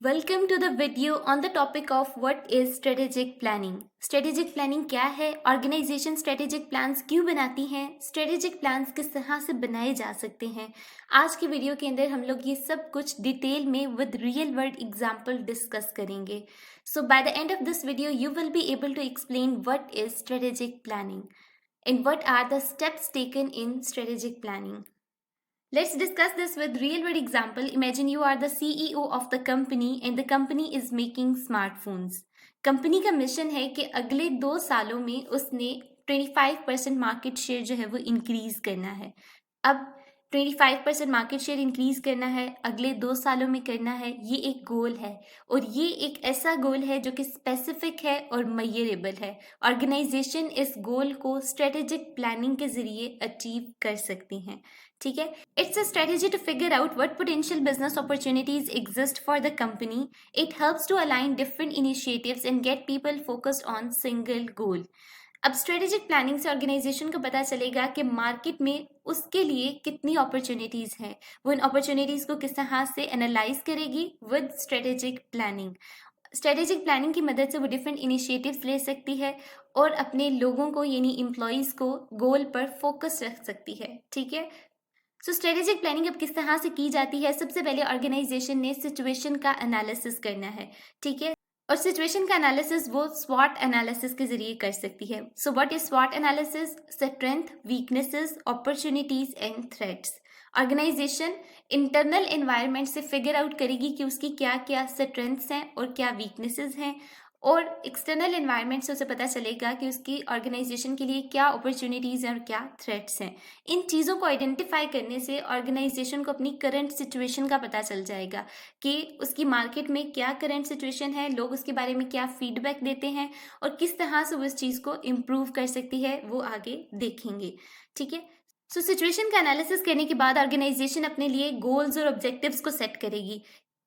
Welcome to the video on the topic of what is strategic planning. Strategic planning क्या है, organisation strategic plans क्यों बनाती हैं, strategic plans किस तरह से बनाए जा सकते हैं। आज की वीडियो के अंदर हम लोग ये सब कुछ डिटेल में with real world example discuss करेंगे। So by the end of this video you will be able to explain what is strategic planning and what are the steps taken in strategic planning. Let's discuss this with real world example. Imagine you are the CEO of the company and the company is making smartphones. Company का mission है कि अगले 2 सालों में उसने 25% market share जो है वो इंक्रीज करना है। अब 25% मार्केट शेयर इंक्रीज करना है, अगले 2 सालों में करना है, ये एक गोल है और ये एक ऐसा गोल है जो कि स्पेसिफिक है और मेजरेबल है। ऑर्गेनाइजेशन इस गोल को स्ट्रेटेजिक प्लानिंग के जरिए अचीव कर सकती हैं। ठीक है, it's a strategy to figure out what potential business opportunities exist for the company. It helps to align different initiatives and get people focused on single goal. अब स्ट्रेटेजिक प्लानिंग से organisation को पता चलेगा कि मार्केट में उसके लिए कितनी अपॉर्चुनिटीज हैं, वो इन अपॉर्चुनिटीज को किस तरह से एनालाइज करेगी with strategic planning. Strategic planning की मदद से वो डिफरेंट इनिशिएटिव्स ले सकती है और अपने लोगों को यानी एम्प्लॉयज को गोल पर फोकस रख सकती है। ठीक है, सो स्ट्रेटेजिक प्लानिंग अब किस तरह से की जाती है। सबसे पहले ऑर्गेनाइजेशन ने सिचुएशन का एनालिसिस करना है। ठीक है, और सिचुएशन का एनालिसिस वो स्वॉट एनालिसिस के जरिए कर सकती है। सो व्हाट इज स्वॉट analysis? Strength, weaknesses, opportunities and threats. Organisation internal environment से फिगर आउट करेगी कि उसकी क्या क्या स्ट्रेंथ्स हैं और क्या वीकनेसेस हैं, और एक्सटर्नल एनवायरनमेंट से उसे पता चलेगा कि उसकी ऑर्गेनाइजेशन के लिए क्या अपॉर्चुनिटीज़ हैं और क्या थ्रेट्स हैं। इन चीज़ों को आइडेंटिफाई करने से ऑर्गेनाइजेशन को अपनी करंट सिचुएशन का पता चल जाएगा कि उसकी मार्केट में क्या करंट सिचुएशन है, लोग उसके बारे में क्या फीडबैक देते हैं और किस तरह से वो इस चीज़ को इम्प्रूव कर सकती है, वो आगे देखेंगे। ठीक है, सो सिचुएशन का एनालिसिस करने के बाद ऑर्गेनाइजेशन अपने लिए गोल्स और ऑब्जेक्टिव्स को सेट करेगी।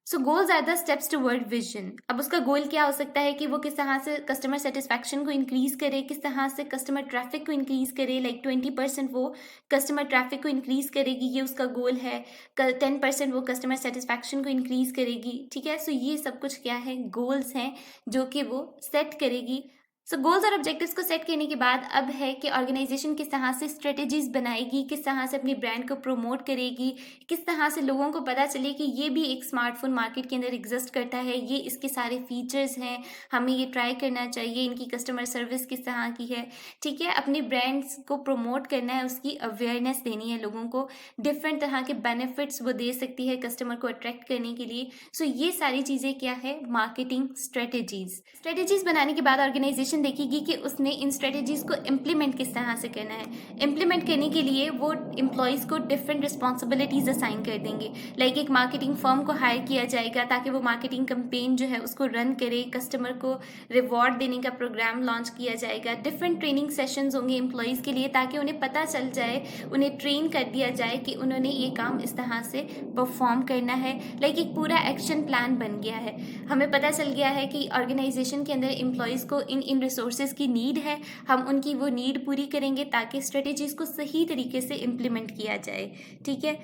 So goals are the steps toward vision. अब उसका गोल क्या हो सकता है कि वो किस तरह से कस्टमर सेटिस्फैक्शन को इंक्रीज करे, किस तरह से कस्टमर ट्रैफिक को इंक्रीज करे। लाइक 20% वो कस्टमर ट्रैफिक को इंक्रीज करेगी, ये उसका गोल है। 10% वो कस्टमर सेटिस्फैक्शन को इंक्रीज करेगी। ठीक है, सो ये सब कुछ क्या है, गोल्स हैं जो कि वो सेट करेगी। सो गोल्स और ऑब्जेक्टिव्स को सेट करने के बाद अब है कि ऑर्गेनाइजेशन किस तरह से स्ट्रेटेजीज बनाएगी, किस तरह से अपनी ब्रांड को प्रमोट करेगी, किस तरह से लोगों को पता चले कि ये भी एक स्मार्टफोन मार्केट के अंदर एग्जिस्ट करता है, ये इसके सारे फीचर्स हैं, हमें ये ट्राई करना चाहिए, इनकी कस्टमर सर्विस किस तरह की है। ठीक है, अपने ब्रांड्स को प्रमोट करना है, उसकी अवेयरनेस देनी है लोगों को, डिफरेंट तरह के बेनिफिट्स वो दे सकती है कस्टमर को अट्रैक्ट करने के लिए। सो ये सारी चीज़ें क्या है, मार्केटिंग स्ट्रेटेजीज बनाने के बाद ऑर्गेनाइजेशन देखेगी कि उसने इन स्ट्रेटेजीज को इम्प्लीमेंट किस तरह से करना है। इम्प्लीमेंट करने के लिए वो एम्प्लॉयज़ को डिफरेंट रिस्पॉन्सिबिलिटीज असाइन कर देंगे। लाइक एक मार्केटिंग फर्म को हायर किया जाएगा ताकि वो मार्केटिंग कैंपेन जो है उसको रन करे, कस्टमर को रिवॉर्ड देने का प्रोग्राम लॉन्च किया जाएगा। डिफरेंट ट्रेनिंग सेशंस होंगे एम्प्लॉयज़ के लिए ताकि उन्हें पता चल जाए, उन्हें ट्रेन कर दिया जाए कि उन्होंने ये काम इस तरह से परफॉर्म करना है। लाइक एक पूरा एक्शन प्लान बन गया है। हमें पता चल गया है कि ऑर्गेनाइजेशन के अंदर एम्प्लॉयज़ को इन रिसोर्सेज की नीड है, हम उनकी वो नीड पूरी करेंगे ताकि स्ट्रेटेजीज को सही तरीके से इम्प्लीमेंट किया जाए। ठीक है,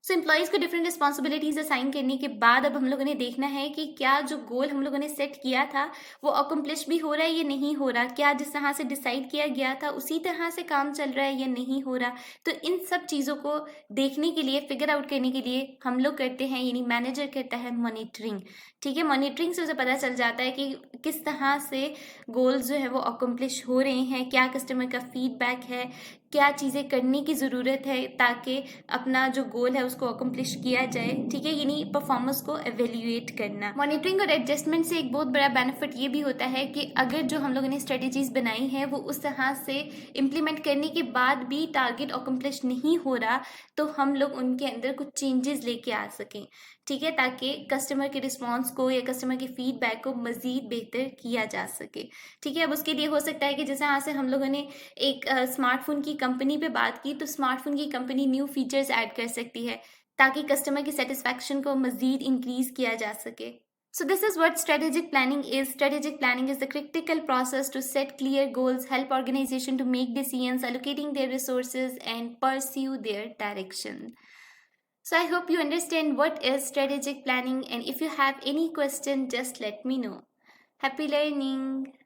सो एम्प्लॉयज़ को डिफरेंट रिस्पॉन्सिबिलिटीज असाइन करने के बाद अब हम लोगों ने देखना है कि क्या जो गोल हम लोगों ने सेट किया था वो अकम्प्लिश भी हो रहा है या नहीं हो रहा, क्या जिस तरह से डिसाइड किया गया था उसी तरह से काम चल रहा है या नहीं हो रहा। तो इन सब चीज़ों को देखने के लिए, फिगर आउट करने के लिए हम लोग करते हैं, यानी मैनेजर करता है मॉनिटरिंग। ठीक है, मॉनिटरिंग से उसे पता चल जाता है कि किस तरह से गोल्स जो है वो अकम्प्लिश हो रहे हैं, क्या कस्टमर का फीडबैक है, क्या चीज़ें करने की ज़रूरत है ताकि अपना जो गोल है उसको अकम्प्लिश किया जाए। ठीक है, यानी परफॉर्मेंस को एवेल्यूएट करना। मॉनिटरिंग और एडजस्टमेंट से एक बहुत बड़ा बेनिफिट ये भी होता है कि अगर जो हम लोगों ने स्ट्रेटेजीज बनाई है वो उस तरह से इम्प्लीमेंट करने के बाद भी टारगेट अकम्प्लिश नहीं हो रहा तो हम लोग उनके अंदर कुछ चेंजेस लेके आ सकें। ठीक है, ताकि कस्टमर के रिस्पॉन्स को या कस्टमर के फीडबैक को मज़ीद बेहतर किया जा सके। ठीक है, अब उसके लिए हो सकता है कि जैसे यहाँ से हम लोगों ने एक स्मार्टफोन की कंपनी पे बात की, तो स्मार्टफोन की कंपनी न्यू फीचर्स ऐड कर सकती है ताकि कस्टमर की सेटिस्फैक्शन को मज़ीद इंक्रीज किया जा सके। So this is what strategic planning is. Strategic planning is the critical process to set clear goals, help organization to make decisions, allocating their resources and pursue their direction. So I hope you understand what is strategic planning, and if you have any question, just let me know. Happy learning!